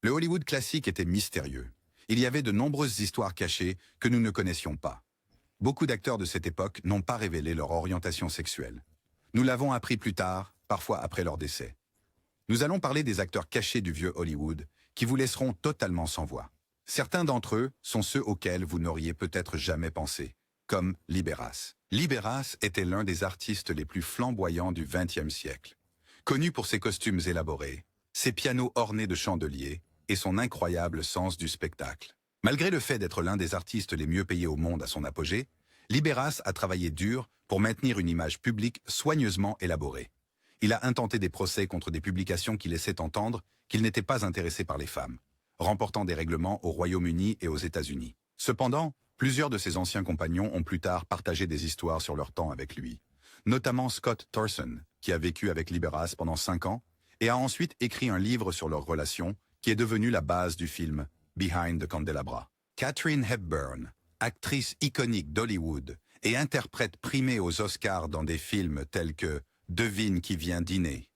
Le Hollywood classique était mystérieux. Il y avait de nombreuses histoires cachées que nous ne connaissions pas. Beaucoup d'acteurs de cette époque n'ont pas révélé leur orientation sexuelle. Nous l'avons appris plus tard, parfois après leur décès. Nous allons parler des acteurs cachés du vieux Hollywood, qui vous laisseront totalement sans voix. Certains d'entre eux sont ceux auxquels vous n'auriez peut-être jamais pensé, comme Libéras. Libéras était l'un des artistes les plus flamboyants du XXe siècle. Connu pour ses costumes élaborés, ses pianos ornés de chandeliers et son incroyable sens du spectacle. Malgré le fait d'être l'un des artistes les mieux payés au monde à son apogée, Libéras a travaillé dur pour maintenir une image publique soigneusement élaborée. Il a intenté des procès contre des publications qui laissaient entendre qu'il n'était pas intéressé par les femmes, remportant des règlements au Royaume-Uni et aux États-Unis. Cependant, plusieurs de ses anciens compagnons ont plus tard partagé des histoires sur leur temps avec lui, notamment Scott Thorson, qui a vécu avec Libéras pendant 5 ans et a ensuite écrit un livre sur leur relation qui est devenu la base du film Behind the Candelabra. Katharine Hepburn, actrice iconique d'Hollywood et interprète primée aux Oscars dans des films tels que Devine qui vient dîner,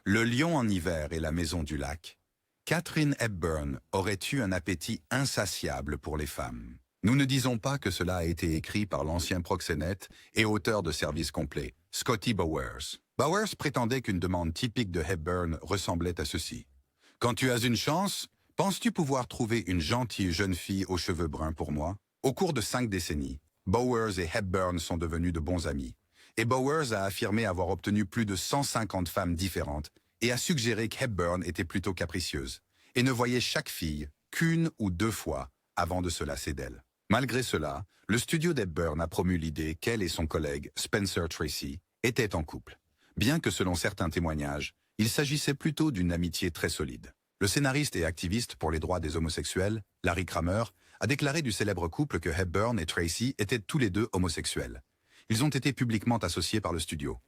Le lion en hiver et La maison du lac, Katharine Hepburn aurait eu un appétit insatiable pour les femmes. Nous ne disons pas que cela a été écrit par l'ancien proxénète et auteur de Service complet, Scotty Bowers. Bowers prétendait qu'une demande typique de Hepburn ressemblait à ceci. « Quand tu as une chance, penses-tu pouvoir trouver une gentille jeune fille aux cheveux bruns pour moi ?» Au cours de 5 décennies, Bowers et Hepburn sont devenus de bons amis. Et Bowers a affirmé avoir obtenu plus de 150 femmes différentes et a suggéré qu'Hepburn était plutôt capricieuse et ne voyait chaque fille qu'1 ou 2 fois avant de se lasser d'elle. Malgré cela, le studio d'Hepburn a promu l'idée qu'elle et son collègue Spencer Tracy étaient en couple, bien que selon certains témoignages, il s'agissait plutôt d'une amitié très solide. Le scénariste et activiste pour les droits des homosexuels, Larry Kramer, a déclaré du célèbre couple que Hepburn et Tracy étaient tous les deux homosexuels. Ils ont été publiquement associés par le studio.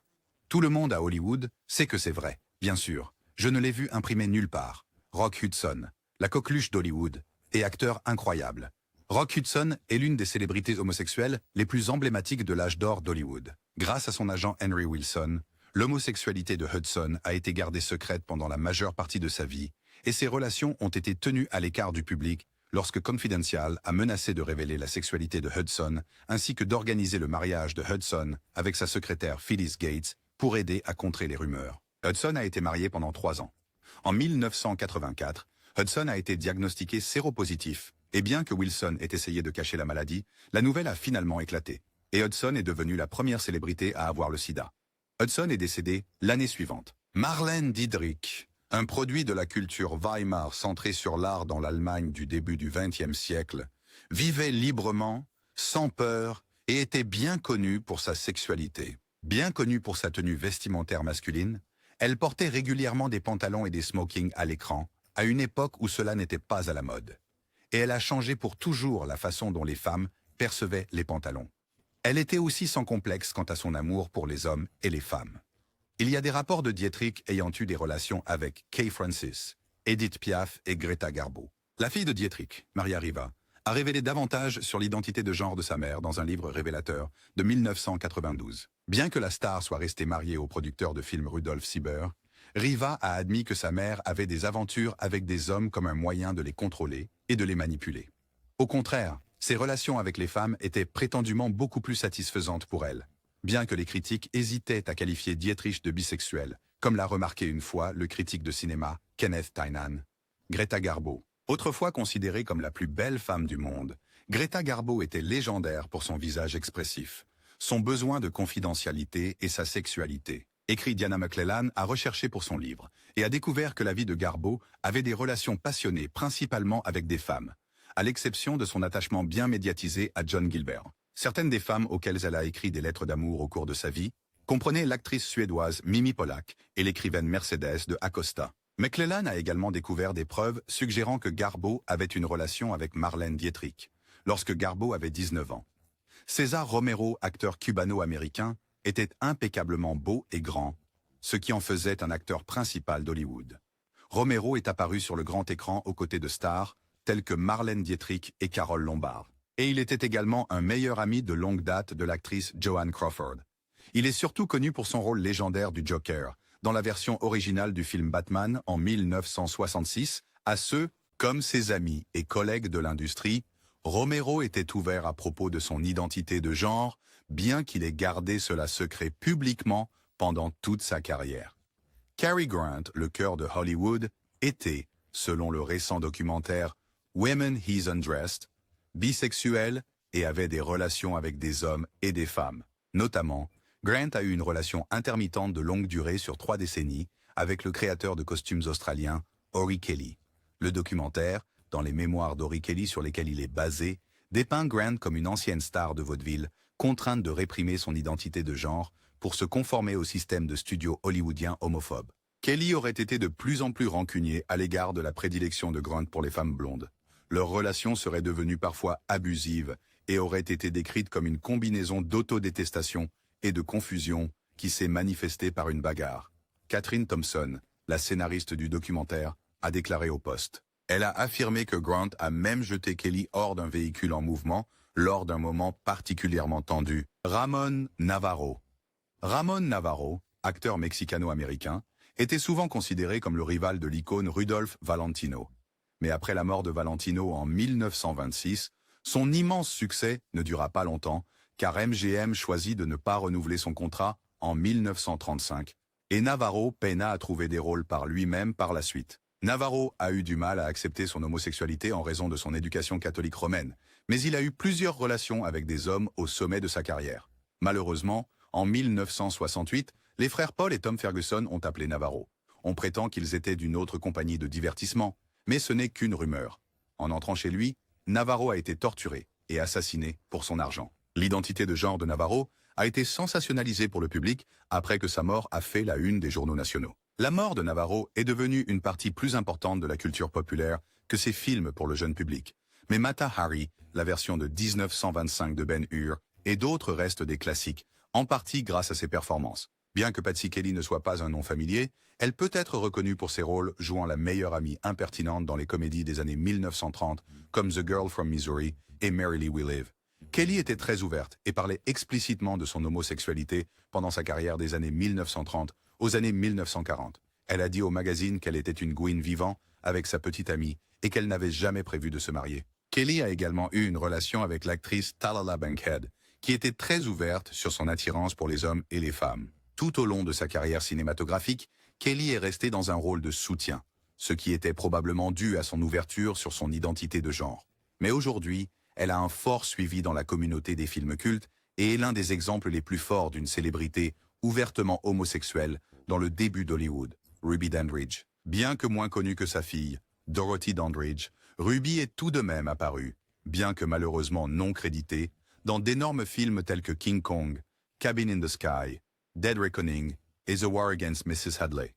Tout le monde à Hollywood sait que c'est vrai, bien sûr. Je ne l'ai vu imprimé nulle part. Rock Hudson, la coqueluche d'Hollywood, et acteur incroyable. Rock Hudson est l'une des célébrités homosexuelles les plus emblématiques de l'âge d'or d'Hollywood. Grâce à son agent Henry Wilson, l'homosexualité de Hudson a été gardée secrète pendant la majeure partie de sa vie, et ses relations ont été tenues à l'écart du public lorsque Confidential a menacé de révéler la sexualité de Hudson, ainsi que d'organiser le mariage de Hudson avec sa secrétaire Phyllis Gates pour aider à contrer les rumeurs. Hudson a été marié pendant 3 ans. En 1984, Hudson a été diagnostiqué séropositif, et bien que Wilson ait essayé de cacher la maladie, la nouvelle a finalement éclaté, et Hudson est devenu la première célébrité à avoir le sida. Hudson est décédé l'année suivante. Marlène Dietrich, un produit de la culture Weimar centré sur l'art dans l'Allemagne du début du XXe siècle, vivait librement, sans peur, et était bien connue pour sa sexualité. Bien connue pour sa tenue vestimentaire masculine, elle portait régulièrement des pantalons et des smokings à l'écran, à une époque où cela n'était pas à la mode. Et elle a changé pour toujours la façon dont les femmes percevaient les pantalons. Elle était aussi sans complexe quant à son amour pour les hommes et les femmes. Il y a des rapports de Dietrich ayant eu des relations avec Kay Francis, Edith Piaf et Greta Garbo. La fille de Dietrich, Maria Riva, a révélé davantage sur l'identité de genre de sa mère dans un livre révélateur de 1992. Bien que la star soit restée mariée au producteur de films Rudolf Sieber, Riva a admis que sa mère avait des aventures avec des hommes comme un moyen de les contrôler et de les manipuler. Au contraire, ses relations avec les femmes étaient prétendument beaucoup plus satisfaisantes pour elle, bien que les critiques hésitaient à qualifier Dietrich de bisexuelle, comme l'a remarqué une fois le critique de cinéma Kenneth Tynan. Greta Garbo. Autrefois considérée comme la plus belle femme du monde, Greta Garbo était légendaire pour son visage expressif, son besoin de confidentialité et sa sexualité. Écrit Diana McClellan a recherché pour son livre et a découvert que la vie de Garbo avait des relations passionnées principalement avec des femmes, à l'exception de son attachement bien médiatisé à John Gilbert. Certaines des femmes auxquelles elle a écrit des lettres d'amour au cours de sa vie comprenaient l'actrice suédoise Mimi Pollack et l'écrivaine Mercedes de Acosta. McClellan a également découvert des preuves suggérant que Garbo avait une relation avec Marlène Dietrich, lorsque Garbo avait 19 ans. César Romero, acteur cubano-américain, était impeccablement beau et grand, ce qui en faisait un acteur principal d'Hollywood. Romero est apparu sur le grand écran aux côtés de stars telles que Marlène Dietrich et Carole Lombard. Et il était également un meilleur ami de longue date de l'actrice Joan Crawford. Il est surtout connu pour son rôle légendaire du Joker, dans la version originale du film Batman en 1966, à ce Comme ses amis et collègues de l'industrie, Romero était ouvert à propos de son identité de genre, bien qu'il ait gardé cela secret publiquement pendant toute sa carrière. Cary Grant, le cœur de Hollywood, était, selon le récent documentaire Women He's Undressed, bisexuel et avait des relations avec des hommes et des femmes. Notamment, Grant a eu une relation intermittente de longue durée sur 3 décennies avec le créateur de costumes australien, Ori Kelly. Le documentaire, dans les mémoires d'Ori Kelly sur lesquels il est basé, dépeint Grant comme une ancienne star de vaudeville, contrainte de réprimer son identité de genre pour se conformer au système de studio hollywoodien homophobe. Kelly aurait été de plus en plus rancunier à l'égard de la prédilection de Grant pour les femmes blondes. Leur relation serait devenue parfois abusive et aurait été décrite comme une combinaison d'autodétestation et de confusion qui s'est manifestée par une bagarre. Catherine Thompson, la scénariste du documentaire, a déclaré au Poste. Elle a affirmé que Grant a même jeté Kelly hors d'un véhicule en mouvement lors d'un moment particulièrement tendu. Ramón Navarro. Ramón Navarro, acteur mexicano-américain, était souvent considéré comme le rival de l'icône Rudolph Valentino. Mais après la mort de Valentino en 1926, son immense succès ne dura pas longtemps, car MGM choisit de ne pas renouveler son contrat en 1935, et Navarro peina à trouver des rôles par lui-même par la suite. Navarro a eu du mal à accepter son homosexualité en raison de son éducation catholique romaine, mais il a eu plusieurs relations avec des hommes au sommet de sa carrière. Malheureusement, en 1968, les frères Paul et Tom Ferguson ont appelé Navarro. On prétend qu'ils étaient d'une autre compagnie de divertissement, mais ce n'est qu'une rumeur. En entrant chez lui, Navarro a été torturé et assassiné pour son argent. L'identité de genre de Navarro a été sensationnalisée pour le public après que sa mort a fait la une des journaux nationaux. La mort de Navarro est devenue une partie plus importante de la culture populaire que ses films pour le jeune public. Mais Mata Hari, la version de 1925 de Ben-Hur, et d'autres restent des classiques, en partie grâce à ses performances. Bien que Patsy Kelly ne soit pas un nom familier, elle peut être reconnue pour ses rôles jouant la meilleure amie impertinente dans les comédies des années 1930, comme The Girl from Missouri et Merrily We Live. Kelly était très ouverte et parlait explicitement de son homosexualité pendant sa carrière des années 1930 aux années 1940. Elle a dit au magazine qu'elle était une Gwyn vivant avec sa petite amie et qu'elle n'avait jamais prévu de se marier. Kelly a également eu une relation avec l'actrice Talala Bankhead, qui était très ouverte sur son attirance pour les hommes et les femmes. Tout au long de sa carrière cinématographique, Kelly est restée dans un rôle de soutien, ce qui était probablement dû à son ouverture sur son identité de genre. Mais aujourd'hui, elle a un fort suivi dans la communauté des films cultes et est l'un des exemples les plus forts d'une célébrité ouvertement homosexuelle dans le début d'Hollywood, Ruby Dandridge. Bien que moins connue que sa fille, Dorothy Dandridge, Ruby est tout de même apparue, bien que malheureusement non créditée, dans d'énormes films tels que King Kong, Cabin in the Sky, Dead Reckoning et The War Against Mrs. Hadley.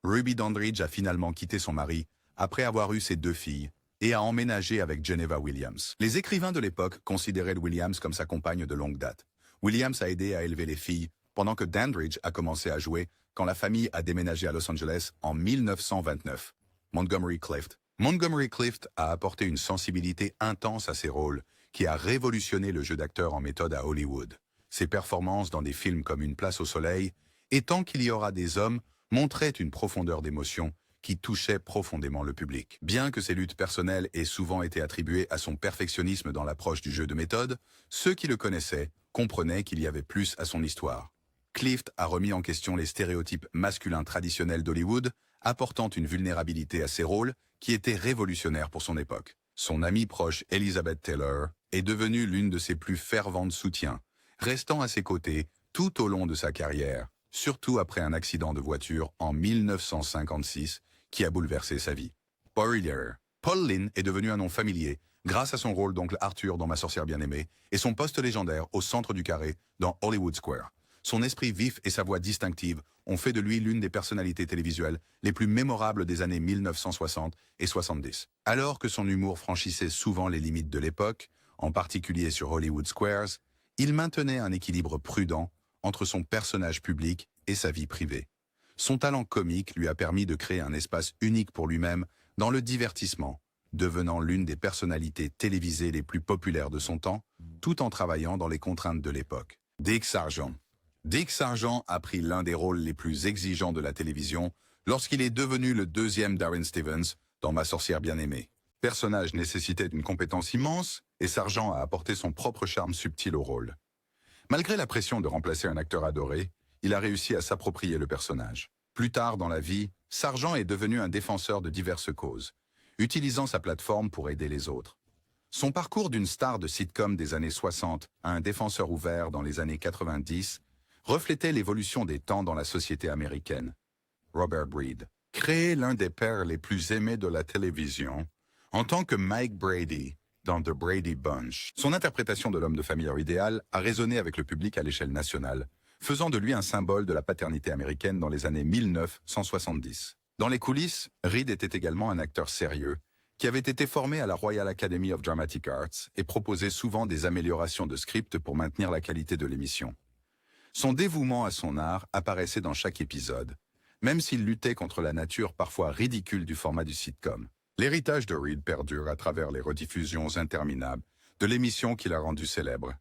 Ruby Dandridge a finalement quitté son mari après avoir eu ses 2 filles et a emménagé avec Geneva Williams. Les écrivains de l'époque considéraient Williams comme sa compagne de longue date. Williams a aidé à élever les filles pendant que Dandridge a commencé à jouer quand la famille a déménagé à Los Angeles en 1929. Montgomery Clift. Montgomery Clift a apporté une sensibilité intense à ses rôles qui a révolutionné le jeu d'acteur en méthode à Hollywood. Ses performances dans des films comme Une place au soleil et Tant qu'il y aura des hommes montraient une profondeur d'émotion qui touchait profondément le public. Bien que ses luttes personnelles aient souvent été attribuées à son perfectionnisme dans l'approche du jeu de méthode, ceux qui le connaissaient comprenaient qu'il y avait plus à son histoire. Clift a remis en question les stéréotypes masculins traditionnels d'Hollywood, apportant une vulnérabilité à ses rôles qui était révolutionnaire pour son époque. Son amie proche Elizabeth Taylor est devenue l'une de ses plus ferventes soutiens, restant à ses côtés tout au long de sa carrière, surtout après un accident de voiture en 1956 qui a bouleversé sa vie. Paul Lynn est devenu un nom familier grâce à son rôle d'oncle Arthur dans Ma sorcière bien-aimée et son poste légendaire au centre du carré dans Hollywood Square. Son esprit vif et sa voix distinctive ont fait de lui l'une des personnalités télévisuelles les plus mémorables des années 1960 et 70. Alors que son humour franchissait souvent les limites de l'époque, en particulier sur Hollywood Squares, il maintenait un équilibre prudent entre son personnage public et sa vie privée. Son talent comique lui a permis de créer un espace unique pour lui-même dans le divertissement, devenant l'une des personnalités télévisées les plus populaires de son temps, tout en travaillant dans les contraintes de l'époque. Dick Sargent. Dick Sargent a pris l'un des rôles les plus exigeants de la télévision lorsqu'il est devenu le 2e Darren Stevens dans Ma sorcière bien-aimée. Personnage nécessitait une compétence immense, et Sargent a apporté son propre charme subtil au rôle. Malgré la pression de remplacer un acteur adoré, il a réussi à s'approprier le personnage. Plus tard dans la vie, Sargent est devenu un défenseur de diverses causes, utilisant sa plateforme pour aider les autres. Son parcours d'une star de sitcom des années 60 à un défenseur ouvert dans les années 90 reflétait l'évolution des temps dans la société américaine. Robert Breed, créé l'un des pères les plus aimés de la télévision, en tant que Mike Brady dans The Brady Bunch. Son interprétation de l'homme de famille idéal a résonné avec le public à l'échelle nationale, faisant de lui un symbole de la paternité américaine dans les années 1970. Dans les coulisses, Reed était également un acteur sérieux, qui avait été formé à la Royal Academy of Dramatic Arts et proposait souvent des améliorations de script pour maintenir la qualité de l'émission. Son dévouement à son art apparaissait dans chaque épisode, même s'il luttait contre la nature parfois ridicule du format du sitcom. L'héritage de Reed perdure à travers les rediffusions interminables de l'émission qui l'a rendu célèbre,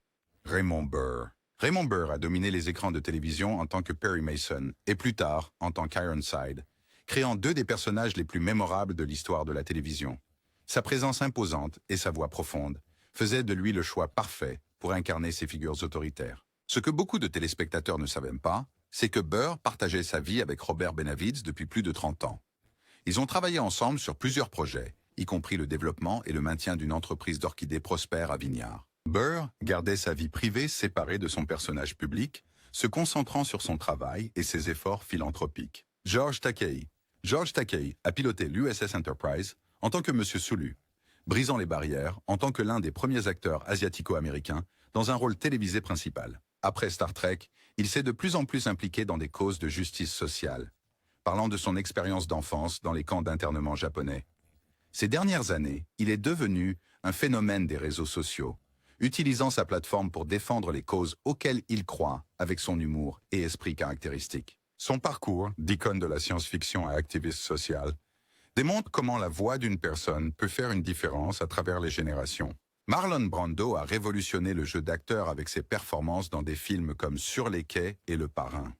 Raymond Burr. Raymond Burr a dominé les écrans de télévision en tant que Perry Mason et plus tard en tant qu'Ironside, créant deux des personnages les plus mémorables de l'histoire de la télévision. Sa présence imposante et sa voix profonde faisaient de lui le choix parfait pour incarner ces figures autoritaires. Ce que beaucoup de téléspectateurs ne savaient pas, c'est que Burr partageait sa vie avec Robert Benavides depuis plus de 30 ans. Ils ont travaillé ensemble sur plusieurs projets, y compris le développement et le maintien d'une entreprise d'orchidées prospère à Vignard. Burr gardait sa vie privée séparée de son personnage public, se concentrant sur son travail et ses efforts philanthropiques. George Takei a piloté l'USS Enterprise en tant que Monsieur Sulu, brisant les barrières en tant que l'un des premiers acteurs asiatico-américains dans un rôle télévisé principal. Après Star Trek, il s'est de plus en plus impliqué dans des causes de justice sociale, parlant de son expérience d'enfance dans les camps d'internement japonais. Ces dernières années, il est devenu un phénomène des réseaux sociaux, utilisant sa plateforme pour défendre les causes auxquelles il croit avec son humour et esprit caractéristique. Son parcours, d'icône de la science-fiction à activiste social, démontre comment la voix d'une personne peut faire une différence à travers les générations. Marlon Brando a révolutionné le jeu d'acteur avec ses performances dans des films comme Sur les quais et Le Parrain.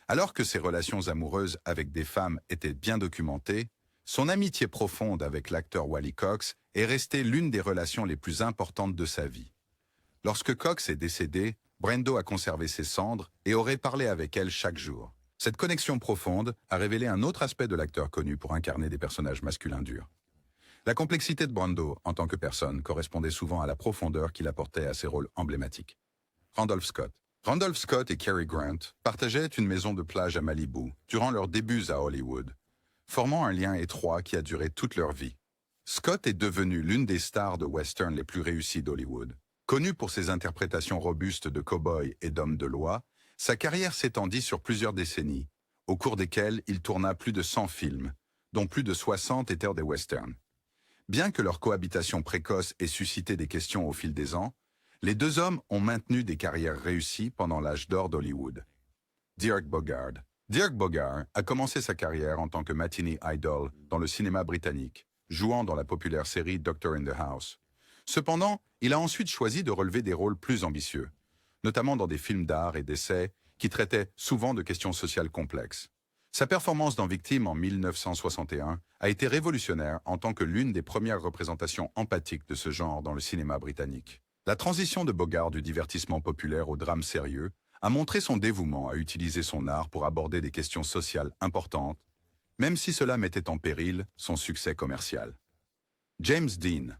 Alors que ses relations amoureuses avec des femmes étaient bien documentées, son amitié profonde avec l'acteur Wally Cox est restée l'une des relations les plus importantes de sa vie. Lorsque Cox est décédé, Brando a conservé ses cendres et aurait parlé avec elle chaque jour. Cette connexion profonde a révélé un autre aspect de l'acteur connu pour incarner des personnages masculins durs. La complexité de Brando en tant que personne correspondait souvent à la profondeur qu'il apportait à ses rôles emblématiques. Randolph Scott et Cary Grant partageaient une maison de plage à Malibu durant leurs débuts à Hollywood, formant un lien étroit qui a duré toute leur vie. Scott est devenu l'une des stars de western les plus réussies d'Hollywood. Connu pour ses interprétations robustes de cow-boy et d'homme de loi, sa carrière s'étendit sur plusieurs décennies, au cours desquelles il tourna plus de 100 films, dont plus de 60 étaient des westerns. Bien que leur cohabitation précoce ait suscité des questions au fil des ans, les deux hommes ont maintenu des carrières réussies pendant l'âge d'or d'Hollywood. Dirk Bogarde a commencé sa carrière en tant que matinee idol dans le cinéma britannique, jouant dans la populaire série Doctor in the House. Cependant, il a ensuite choisi de relever des rôles plus ambitieux, notamment dans des films d'art et d'essai qui traitaient souvent de questions sociales complexes. Sa performance dans Victime en 1961 a été révolutionnaire en tant que l'une des premières représentations empathiques de ce genre dans le cinéma britannique. La transition de Bogart du divertissement populaire au drame sérieux a montré son dévouement à utiliser son art pour aborder des questions sociales importantes, même si cela mettait en péril son succès commercial. James Dean.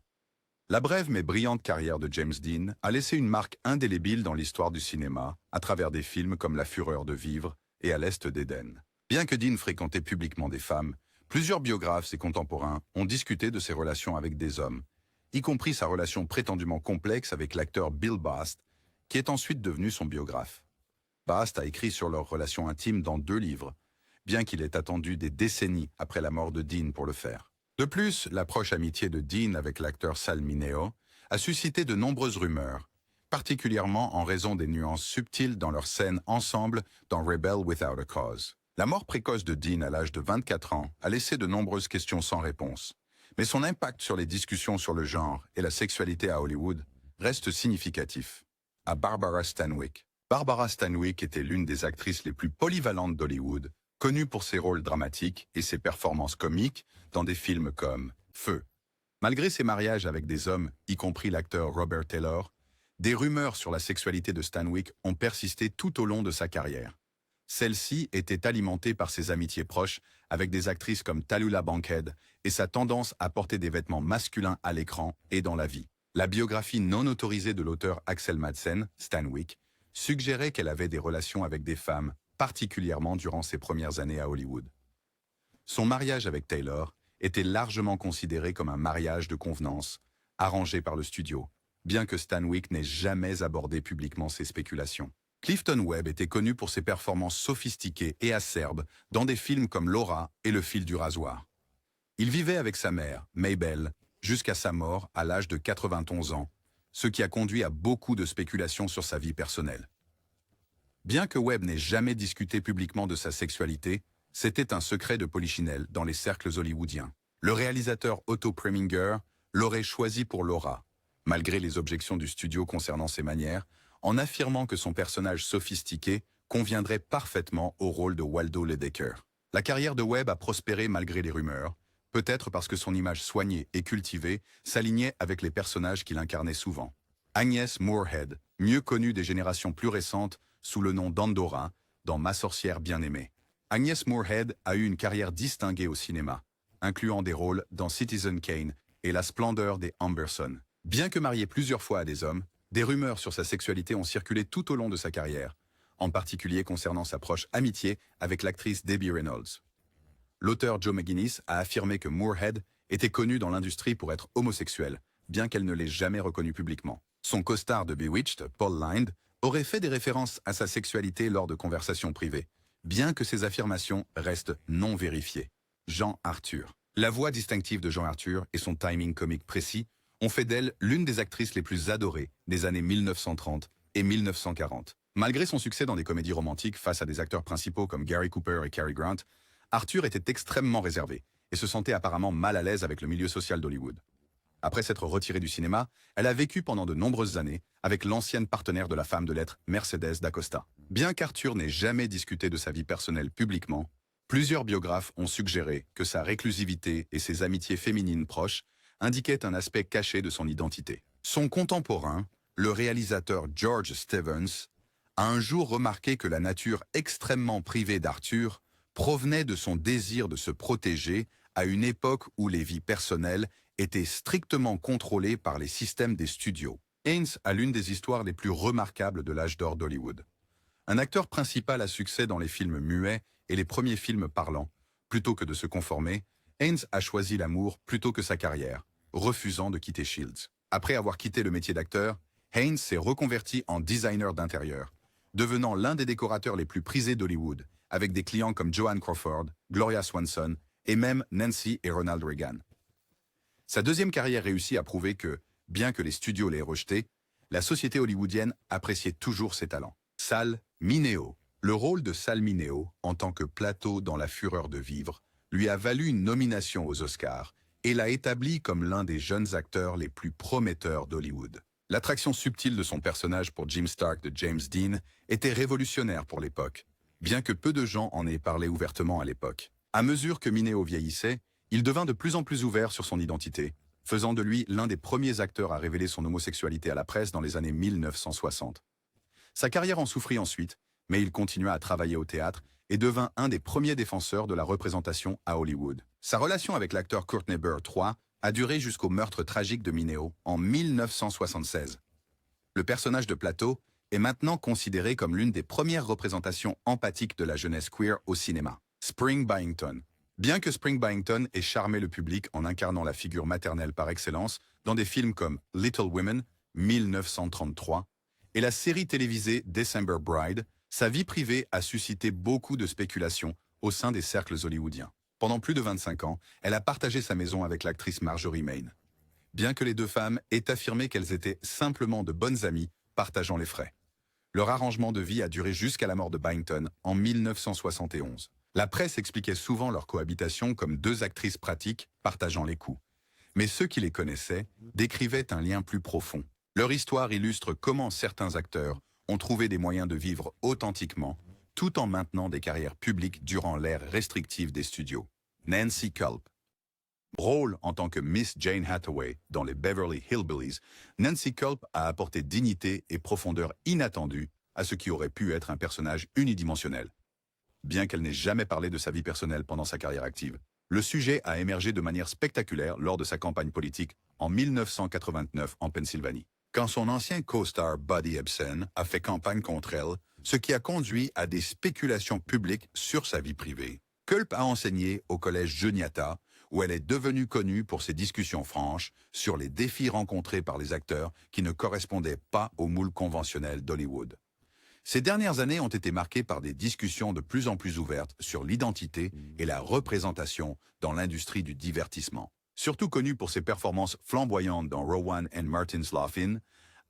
La brève mais brillante carrière de James Dean a laissé une marque indélébile dans l'histoire du cinéma à travers des films comme La Fureur de vivre et À l'Est d'Éden. Bien que Dean fréquentait publiquement des femmes, plusieurs biographes et contemporains ont discuté de ses relations avec des hommes, y compris sa relation prétendument complexe avec l'acteur Bill Bast, qui est ensuite devenu son biographe. Bast a écrit sur leur relation intime dans 2 livres, bien qu'il ait attendu des décennies après la mort de Dean pour le faire. De plus, la proche amitié de Dean avec l'acteur Sal Mineo a suscité de nombreuses rumeurs, particulièrement en raison des nuances subtiles dans leurs scènes ensemble dans Rebel Without a Cause. La mort précoce de Dean à l'âge de 24 ans a laissé de nombreuses questions sans réponse, mais son impact sur les discussions sur le genre et la sexualité à Hollywood reste significatif. À Barbara Stanwyck. Barbara Stanwyck était l'une des actrices les plus polyvalentes d'Hollywood, connue pour ses rôles dramatiques et ses performances comiques dans des films comme Feu, Malgré ses mariages avec des hommes, y compris l'acteur Robert Taylor, des rumeurs sur la sexualité de Stanwyck ont persisté tout au long de sa carrière. Celle-ci était alimentée par ses amitiés proches avec des actrices comme Tallulah Bankhead et sa tendance à porter des vêtements masculins à l'écran et dans la vie. La biographie non autorisée de l'auteur Axel Madsen, Stanwyck, suggérait qu'elle avait des relations avec des femmes, particulièrement durant ses premières années à Hollywood. Son mariage avec Taylor était largement considéré comme un mariage de convenance, arrangé par le studio, bien que Stanwyck n'ait jamais abordé publiquement ces spéculations. Clifton Webb était connu pour ses performances sophistiquées et acerbes dans des films comme Laura et Le fil du rasoir. Il vivait avec sa mère, Maybelle, jusqu'à sa mort à l'âge de 91 ans, ce qui a conduit à beaucoup de spéculations sur sa vie personnelle. Bien que Webb n'ait jamais discuté publiquement de sa sexualité, c'était un secret de polichinelle dans les cercles hollywoodiens. Le réalisateur Otto Preminger l'aurait choisi pour Laura, malgré les objections du studio concernant ses manières, en affirmant que son personnage sophistiqué conviendrait parfaitement au rôle de Waldo Ledecker. La carrière de Webb a prospéré malgré les rumeurs, peut-être parce que son image soignée et cultivée s'alignait avec les personnages qu'il incarnait souvent. Agnès Moorehead, mieux connue des générations plus récentes sous le nom d'Andorra, dans Ma sorcière bien-aimée. Agnès Moorehead a eu une carrière distinguée au cinéma, incluant des rôles dans Citizen Kane et La splendeur des Amberson. Bien que mariée plusieurs fois à des hommes, des rumeurs sur sa sexualité ont circulé tout au long de sa carrière, en particulier concernant sa proche amitié avec l'actrice Debbie Reynolds. L'auteur Joe McGinnis a affirmé que Moorehead était connue dans l'industrie pour être homosexuelle, bien qu'elle ne l'ait jamais reconnu publiquement. Son costard de Bewitched, Paul Lynde, aurait fait des références à sa sexualité lors de conversations privées, bien que ces affirmations restent non vérifiées. Jean Arthur. La voix distinctive de Jean Arthur et son timing comique précis ont fait d'elle l'une des actrices les plus adorées des années 1930 et 1940. Malgré son succès dans des comédies romantiques face à des acteurs principaux comme Gary Cooper et Cary Grant, Arthur était extrêmement réservé et se sentait apparemment mal à l'aise avec le milieu social d'Hollywood. Après s'être retirée du cinéma, elle a vécu pendant de nombreuses années avec l'ancienne partenaire de la femme de lettres Mercedes d'Acosta. Bien qu'Arthur n'ait jamais discuté de sa vie personnelle publiquement, plusieurs biographes ont suggéré que sa réclusivité et ses amitiés féminines proches indiquaient un aspect caché de son identité. Son contemporain, le réalisateur George Stevens, a un jour remarqué que la nature extrêmement privée d'Arthur provenait de son désir de se protéger à une époque où les vies personnelles étaient strictement contrôlées par les systèmes des studios. Haynes a l'une des histoires les plus remarquables de l'âge d'or d'Hollywood. Un acteur principal à succès dans les films muets et les premiers films parlants, plutôt que de se conformer, Haynes a choisi l'amour plutôt que sa carrière, refusant de quitter Shields. Après avoir quitté le métier d'acteur, Haynes s'est reconverti en designer d'intérieur, devenant l'un des décorateurs les plus prisés d'Hollywood, avec des clients comme Joan Crawford, Gloria Swanson et même Nancy et Ronald Reagan. Sa deuxième carrière réussie a prouvé que, bien que les studios l'aient rejeté, la société hollywoodienne appréciait toujours ses talents. Sal Mineo. Le rôle de Sal Mineo, en tant que Plato dans La fureur de vivre, lui a valu une nomination aux Oscars et l'a établi comme l'un des jeunes acteurs les plus prometteurs d'Hollywood. L'attraction subtile de son personnage pour Jim Stark de James Dean était révolutionnaire pour l'époque, bien que peu de gens en aient parlé ouvertement à l'époque. À mesure que Mineo vieillissait, il devint de plus en plus ouvert sur son identité, faisant de lui l'un des premiers acteurs à révéler son homosexualité à la presse dans les années 1960. Sa carrière en souffrit ensuite, mais il continua à travailler au théâtre et devint un des premiers défenseurs de la représentation à Hollywood. Sa relation avec l'acteur Courtney Burr III a duré jusqu'au meurtre tragique de Mineo en 1976. Le personnage de Plato est maintenant considéré comme l'une des premières représentations empathiques de la jeunesse queer au cinéma. Spring Byington. Bien que Spring Byington ait charmé le public en incarnant la figure maternelle par excellence dans des films comme Little Women, 1933, et la série télévisée December Bride, sa vie privée a suscité beaucoup de spéculations au sein des cercles hollywoodiens. Pendant plus de 25 ans, elle a partagé sa maison avec l'actrice Marjorie Main. Bien que les deux femmes aient affirmé qu'elles étaient simplement de bonnes amies, partageant les frais. Leur arrangement de vie a duré jusqu'à la mort de Byington en 1971. La presse expliquait souvent leur cohabitation comme deux actrices pratiques partageant les coûts. Mais ceux qui les connaissaient décrivaient un lien plus profond. Leur histoire illustre comment certains acteurs ont trouvé des moyens de vivre authentiquement, tout en maintenant des carrières publiques durant l'ère restrictive des studios. Nancy Culp. Rôle en tant que Miss Jane Hathaway dans les Beverly Hillbillies, Nancy Culp a apporté dignité et profondeur inattendue à ce qui aurait pu être un personnage unidimensionnel. Bien qu'elle n'ait jamais parlé de sa vie personnelle pendant sa carrière active, le sujet a émergé de manière spectaculaire lors de sa campagne politique en 1989 en Pennsylvanie, quand son ancien co-star Buddy Ebsen a fait campagne contre elle, ce qui a conduit à des spéculations publiques sur sa vie privée. Culp a enseigné au collège Juniata, où elle est devenue connue pour ses discussions franches sur les défis rencontrés par les acteurs qui ne correspondaient pas au moule conventionnel d'Hollywood. Ces dernières années ont été marquées par des discussions de plus en plus ouvertes sur l'identité et la représentation dans l'industrie du divertissement. Surtout connu pour ses performances flamboyantes dans Rowan and Martin's Laugh-In,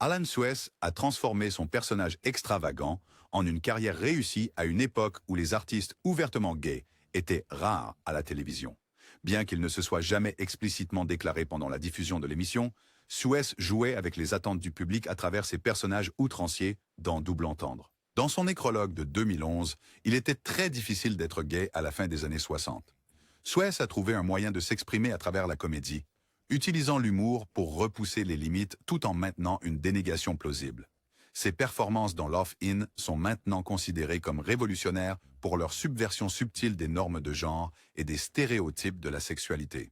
Alan Suess a transformé son personnage extravagant en une carrière réussie à une époque où les artistes ouvertement gays étaient rares à la télévision. Bien qu'il ne se soit jamais explicitement déclaré pendant la diffusion de l'émission, Suess jouait avec les attentes du public à travers ses personnages outranciers dans Double Entendre. Dans son nécrologue de 2011, il était très difficile d'être gay à la fin des années 60. Suess a trouvé un moyen de s'exprimer à travers la comédie, utilisant l'humour pour repousser les limites tout en maintenant une dénégation plausible. Ses performances dans Laugh-In sont maintenant considérées comme révolutionnaires pour leur subversion subtile des normes de genre et des stéréotypes de la sexualité.